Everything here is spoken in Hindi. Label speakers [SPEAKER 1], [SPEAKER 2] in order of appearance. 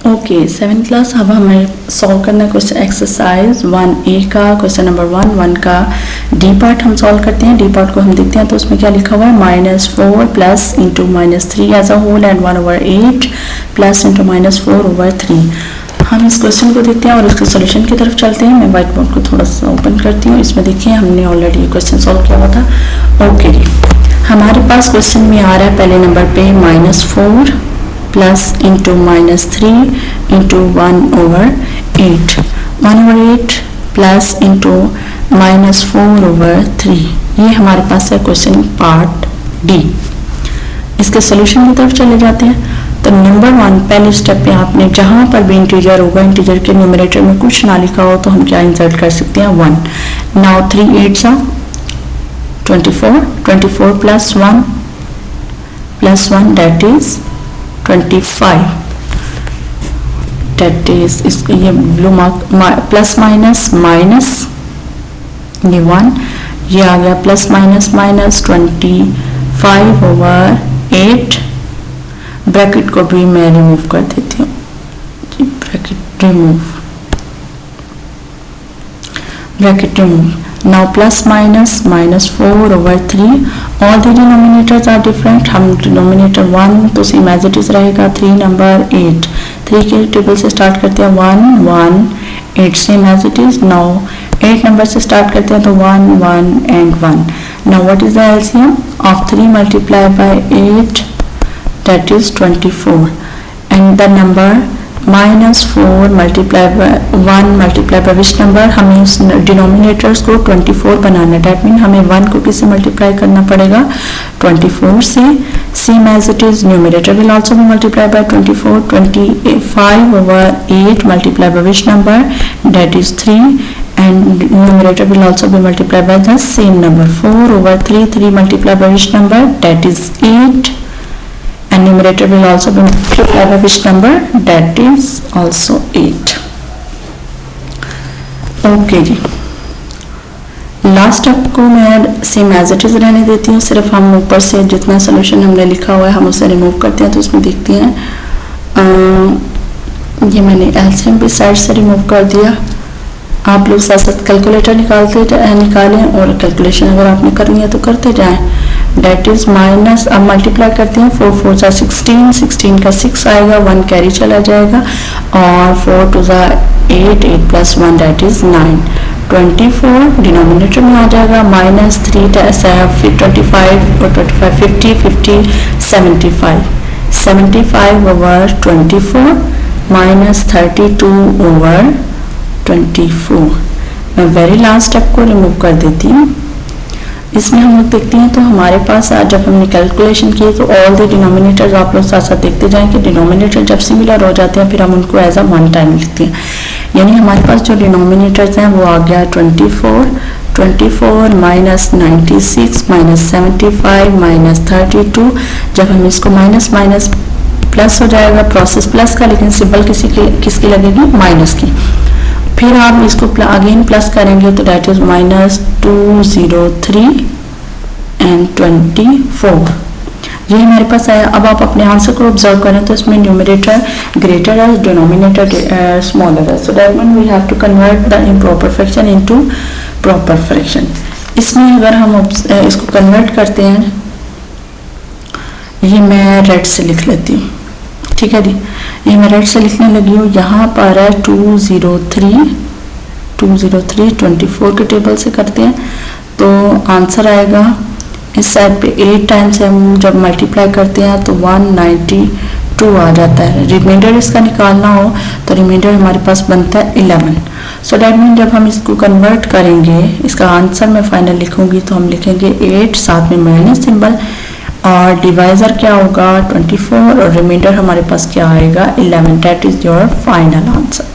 [SPEAKER 1] Okay 7th class. अब हमें सॉल्व करना है क्वेश्चन एक्सरसाइज 1A का क्वेश्चन नंबर 1 का डी पार्ट हम सॉल्व करते हैं। डी पार्ट को हम देखते हैं तो उसमें क्या लिखा हुआ है, -4 plus into -3 as a whole and 1/8 plus into -4/3। हम इस क्वेश्चन को देखते हैं और इसके सोल्यूशन की तरफ चलते हैं। मैं व्हाइट बोर्ड को थोड़ा सा ओपन करती हूँ। इसमें देखिए हमने ऑलरेडी ये क्वेश्चन सॉल्व किया हुआ था। ओके हमारे पास क्वेश्चन में आ रहा है पहले नंबर पे -4 plus into -3 into 1/8 plus into -4/3। ये हमारे पास है क्वेश्चन पार्ट डी। इसके सोल्यूशन की तरफ चले जाते हैं। तो नंबर 1 पहले स्टेप पे आपने जहां पर भी इंटीजर होगा, इंटीजर के न्यूमरेटर में कुछ ना लिखा हो तो हम क्या इंसर्ट कर सकते हैं, 1। Now 3 8 24 plus 1 that is 25। That is इसको ये blue mark plus minus minus ये 1, ये आ गया प्लस माइनस माइनस 25/8। ब्रैकेट को भी मैं रिमूव कर देती हूँ, bracket remove. Now plus minus -4/3. All the denominators are different. हम denominator 1 तो सेम एज इट इज रहेगा। 3 नंबर 8, 3 के टेबल से स्टार्ट करते हैं 1 1 8 same as it is. Now 8 number से स्टार्ट करते हैं तो 1 1 and 1। Now what is the LCM of 3 multiplied by 8? That is 24। And the number -4 multiplied by 1 multiplied by which number? हमें इस डिनोमिनेटर्स को 24 बनाना है। डैट मीन हमें 1 को किससे मल्टीप्लाई करना पड़ेगा, 24 से। Same as it is numerator will also be multiply by 24। 25/8 multiplied by which number? That is 3। and numerator will also be multiplied by the same number, 4/3। 3 multiplied by which number? That is 8। and numerator will also be multiplied by which number? That is also 8। Okay जी, लास्ट स्टेप को मैं सेम एज इट इज रहने देती हूँ। सिर्फ हम ऊपर से जितना सोल्यूशन हमने लिखा हुआ है हम उसे रिमूव करते हैं। तो उसमें देखते हैं ये मैंने एलसीएम भी साइड से रिमूव कर दिया। आप लोग साथ साथ कैलकुलेटर निकालें और कैलकुलेशन अगर आपने करनी है तो करते जाएं। डेट इज माइनस, अब मल्टीप्लाई करते हैं। 4 4 जा 16, 16 का 6 आएगा, 1 कैरी चला जाएगा और 4 2 जा 8, 8 प्लस 1 डेट इज 9। 24 डिनोमिनेटर में आ जाएगा, -3 फिर 25 और 25 50 50 75 75/24 -32/24। मैं वेरी लास्ट स्टेप को रिमूव कर देती हूँ। इसमें हम लोग देखते हैं तो हमारे पास जब हमने कैलकुलेशन की तो ऑल द डिनोमिनेटर्स आप लोग साथ साथ देखते जाएं कि डिनोमिनेटर जब सिमिलर हो जाते हैं फिर हम उनको एज अ वन टाइम लिखते हैं। यानी हमारे पास जो डिनोमिनेटर्स हैं वो आ गया 24 -96 -75 -32। जब हम इसको माइनस माइनस प्लस हो जाएगा, प्रोसेस प्लस का, लेकिन सिंबल किसकी लगेगी, माइनस की। फिर आप इसको अगेन प्लस करेंगे तो डेट इज -203 and 24। ये हमारे पास आया। अब आप अपने आंसर को ऑब्जर्व करें तो इसमें न्यूमरेटर ग्रेटर है, डिनोमिनेटर स्मॉलर है। So that mean we have to convert the improper fraction into proper fraction. इसमें अगर हम इसको कन्वर्ट करते हैं, ये मैं रेड से लिख लेती हूँ, ठीक है जी। ये मैं रेड से लिखने लगी हूँ। यहाँ पर है 203 24 के टेबल से करते हैं तो आंसर आएगा इस साइड पे 8 टाइम्स हम जब मल्टीप्लाई करते हैं तो 192 आ जाता है। रिमाइंडर इसका निकालना हो तो रिमाइंडर हमारे पास बनता है 11। सो डैट मीन जब हम इसको कन्वर्ट करेंगे, इसका आंसर मैं फाइनल लिखूंगी तो हम लिखेंगे 8 साथ में माइनस सिंबल और डिवाइजर क्या होगा 24 और रिमाइंडर हमारे पास क्या आएगा 11। That is your final answer.